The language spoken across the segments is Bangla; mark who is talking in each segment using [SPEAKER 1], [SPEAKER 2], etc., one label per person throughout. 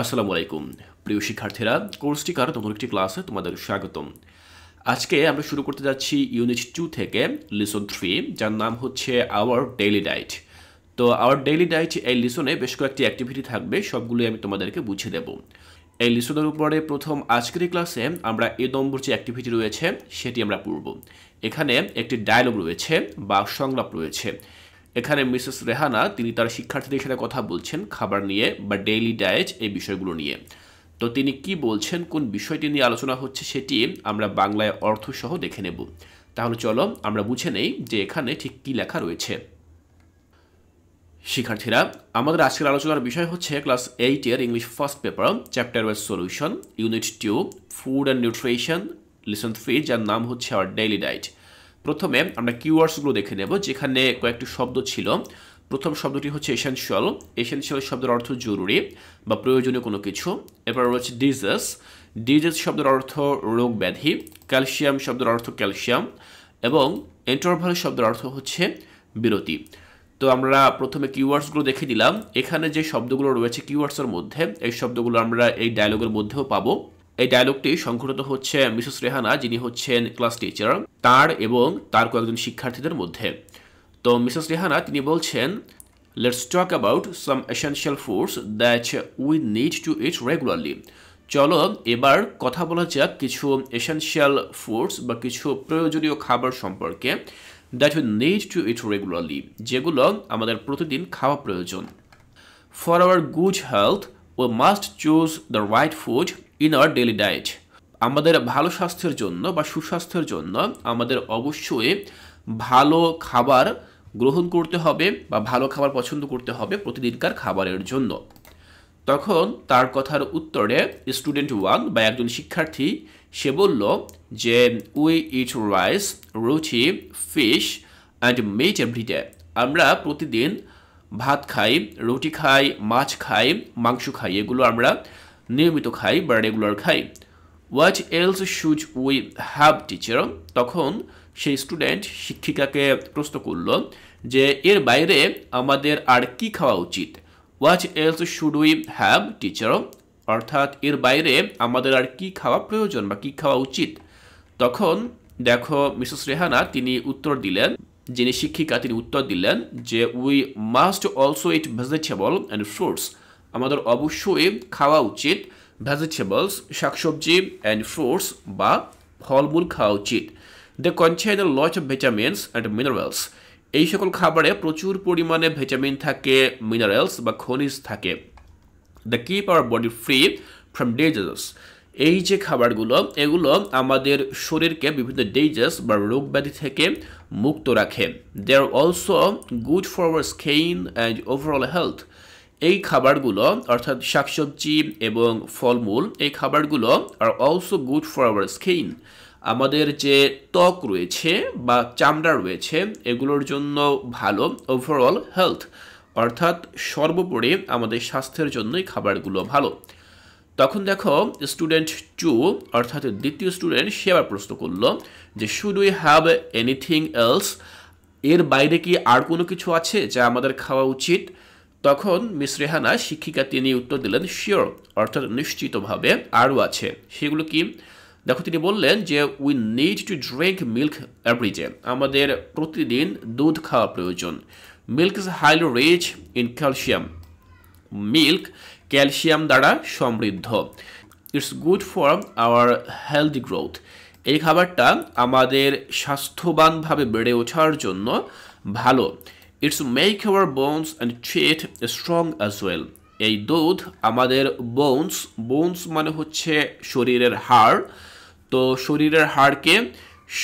[SPEAKER 1] আসসালামু আলাইকুম প্রিয় শিক্ষার্থীরা কোর্সটিকার নতুন একটি ক্লাসে তোমাদের স্বাগতম। আজকে আমরা শুরু করতে যাচ্ছি ইউনিট 2 থেকে লিসন 3, যার নাম হচ্ছে আওয়ার ডেইলি ডায়েট। তো আওয়ার ডেইলি ডায়েট এই লিসনে বেশ কয়েকটি অ্যাক্টিভিটি থাকবে, সবগুলোই আমি তোমাদেরকে বুঝিয়ে দেব। এই লিসনের উপরে প্রথম আজকের এই ক্লাসে আমরা এ নম্বর যে অ্যাক্টিভিটি রয়েছে সেটি আমরা পড়ব। এখানে একটি ডায়লগ রয়েছে বা সংলাপ রয়েছে। এখানে মিসেস রেহানা তিনি তার শিক্ষার্থীদের সাথে কথা বলছেন খাবার নিয়ে বা ডেইলি ডায়েট এই বিষয়গুলো নিয়ে। তো তিনি কি বলছেন, কোন বিষয়টি নিয়ে আলোচনা হচ্ছে সেটি আমরা বাংলায় অর্থসহ দেখে নেব। তাহলে চলো আমরা বুঝে নেই যে এখানে ঠিক কি লেখা রয়েছে। শিক্ষার্থীরা, আমাদের আজকের আলোচনার বিষয় হচ্ছে ক্লাস 8-এর English first paper chapter wise solution unit 2 food and nutrition lesson 3, যার নাম হচ্ছে আওয়ার ডেইলি ডায়েট। প্রথমে আমরা কিওয়ার্ডসগুলো দেখে নেব, যেখানে কয়েকটি শব্দ ছিল। প্রথম শব্দটি হচ্ছে এসেনশিয়াল। এসেনশিয়াল শব্দের অর্থ জরুরি বা প্রয়োজনীয় কোনো কিছু। এরপর রয়েছে ডিজিজ। ডিজিজ শব্দের অর্থ রোগ ব্যাধি। ক্যালসিয়াম শব্দের অর্থ ক্যালসিয়াম এবং ইন্টারভাল শব্দের অর্থ হচ্ছে বিরতি। তো আমরা প্রথমে কিওয়ার্ডসগুলো দেখে দিলাম। এখানে যে শব্দগুলো রয়েছে কিওয়ার্ডসের মধ্যে, এই শব্দগুলো আমরা এই ডায়লগের মধ্যেও পাবো। এই ডায়লগটি সংঘটিত হচ্ছে মিসেস রেহানা, যিনি হচ্ছেন ক্লাস টিচার, তার এবং তার কয়েকজন শিক্ষার্থীদের মধ্যে। তো মিসেস রেহানা তিনি বলছেন, let's talk about some essential foods that we need two it regularly. চলো এবার কথা বলা যাক কিছু এসেনশিয়াল ফুডস বা কিছু প্রয়োজনীয় খাবার সম্পর্কে, that we need two it regularly, যেগুলো আমাদের প্রতিদিন খাওয়া প্রয়োজন। For our good health we must choose the right food in our daily diet. আমাদের ভালো স্বাস্থ্যের জন্য বা সুস্বাস্থ্যের জন্য আমাদের অবশ্যই ভালো খাবার গ্রহণ করতে হবে বা ভালো খাবার পছন্দ করতে হবে প্রতিদিনকার খাবারের জন্য। তখন তার কথার উত্তরে স্টুডেন্ট 1 বা একজন শিক্ষার্থী সে বলল যে উই ইট রাইস, রুটি, ফিশ অ্যান্ড মিট এভরিডে। আমরা প্রতিদিন ভাত খাই, রুটি খাই, মাছ খাই, মাংস খাই, এগুলো আমরা নিয়মিত খাই বা রেগুলার খাই। What else should we have teacher? তখন সেই স্টুডেন্ট শিক্ষিকাকে প্রশ্ন করল যে এর বাইরে আমাদের আর কি খাওয়া উচিত। What else should we have teacher? অর্থাৎ এর বাইরে আমাদের আর কি খাওয়া প্রয়োজন বা কি খাওয়া উচিত। তখন দেখো মিসেস রেহানা তিনি উত্তর দিলেন, যিনি শিক্ষিকা তিনি উত্তর দিলেন যে we must also it vegetable and fruits. আমাদের অবশ্যই খাওয়া উচিত ভেজিটেবলস শাকসবজি অ্যান্ড ফ্রুটস বা ফলমূল খাওয়া উচিত। They contain a lot of vitamins and minerals. এই সকল খাবারে প্রচুর পরিমাণে ভিটামিন থাকে, মিনারেলস বা খনিজ থাকে। The keep our body free from disease. এই যে খাবারগুলো এগুলো আমাদের শরীরকে বিভিন্ন ডিজিজ বা রোগ ব্যাধি থেকে মুক্ত রাখে। They are also good for our skin and overall health. এই খাবারগুলো অর্থাৎ শাকসবজি এবং ফলমূল, এই খাবারগুলো are also good for our skin. আমাদের যে ত্বক রয়েছে বা চামড়া রয়েছে এগুলোর জন্য ভালো, ওভারঅল হেলথ অর্থাৎ সর্বোপরি আমাদের স্বাস্থ্যের জন্য এই খাবারগুলো ভালো। তখন দেখো স্টুডেন্ট 2 অর্থাৎ দ্বিতীয় স্টুডেন্ট সে আবার প্রশ্ন করলো যে should we have anything else? এর বাইরে কি আর কোনো কিছু আছে যা আমাদের খাওয়া উচিত? তখন মিস রেহানা শিক্ষিকা তিনি উত্তর দিলেন শিওর, অর্থাৎ নিশ্চিতভাবে আরও আছে। সেগুলো কি? দেখো তিনি বললেন যে we need to drink milk everyday. আমাদের প্রতিদিন দুধ খাওয়া প্রয়োজন। Milk is highly rich in calcium. Milk calcium দ্বারা সমৃদ্ধ। It's good for our healthy growth. এই খাবারটা আমাদের স্বাস্থ্যবানভাবে বেড়ে ওঠার জন্য ভালো। It's make our bones and teeth strong as well. এই দুধ আমাদের বোনস মানে হচ্ছে শরীরের হাড়, তো শরীরের হাড়কে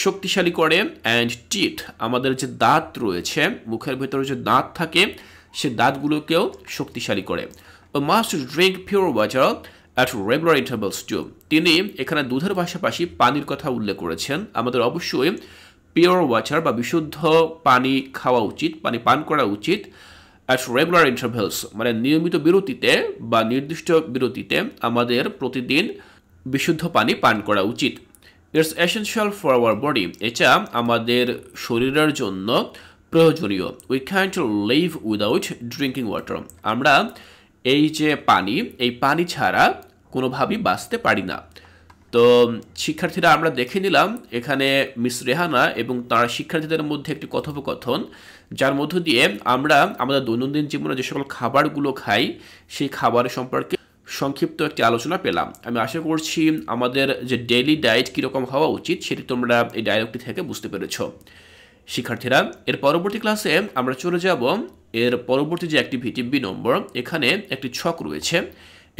[SPEAKER 1] শক্তিশালী করে। অ্যান্ড টিথ আমাদের যে দাঁত রয়েছে, মুখের ভেতরে যে দাঁত থাকে সে দাঁতগুলোকেও শক্তিশালী করে। Must drink pure water at regular intervals too. তিনি এখানে দুধের পাশাপাশি পানির কথা উল্লেখ করেছেন। আমাদের অবশ্যই পিওর ওয়াটার বা বিশুদ্ধ পানি খাওয়া উচিত, পানি পান করা উচিত অ্যাট রেগুলার ইন্টারভালস মানে নিয়মিত বিরতিতে বা নির্দিষ্ট বিরতিতে আমাদের প্রতিদিন বিশুদ্ধ পানি পান করা উচিত। It's essential for our body. এটা আমাদের শরীরের জন্য প্রয়োজনীয়। We can't live without drinking water. আমরা এই যে পানি, এই পানি ছাড়া কোনোভাবেই বাঁচতে পারি না। তো শিক্ষার্থীরা আমরা দেখে নিলাম এখানে মিস রেহানা এবং তার শিক্ষার্থীদের মধ্যে একটি কথোপকথন, যার মধ্য দিয়ে আমরা আমাদের দৈনন্দিন জীবনে যে সকল খাবারগুলো খাই সেই খাবারের সম্পর্কে সংক্ষিপ্ত একটি আলোচনা পেলাম। আমি আশা করছি আমাদের যে ডেইলি ডায়েট কীরকম হওয়া উচিত সেটি তোমরা এই ডায়লগটি থেকে বুঝতে পেরেছ। শিক্ষার্থীরা, এর পরবর্তী ক্লাসে আমরা চলে যাব এর পরবর্তী যে অ্যাক্টিভিটি বি নম্বর। এখানে একটি ছক রয়েছে,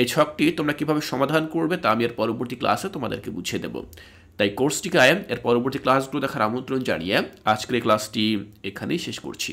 [SPEAKER 1] এই ছকটি তোমরা কিভাবে সমাধান করবে তা আমি এর পরবর্তী ক্লাসে তোমাদেরকে বুঝিয়ে দেব। তাই কোর্সটিকে এর পরবর্তী ক্লাসগুলো দেখার আমন্ত্রণ জানিয়ে আজকের এই ক্লাসটি এখানেই শেষ করছি।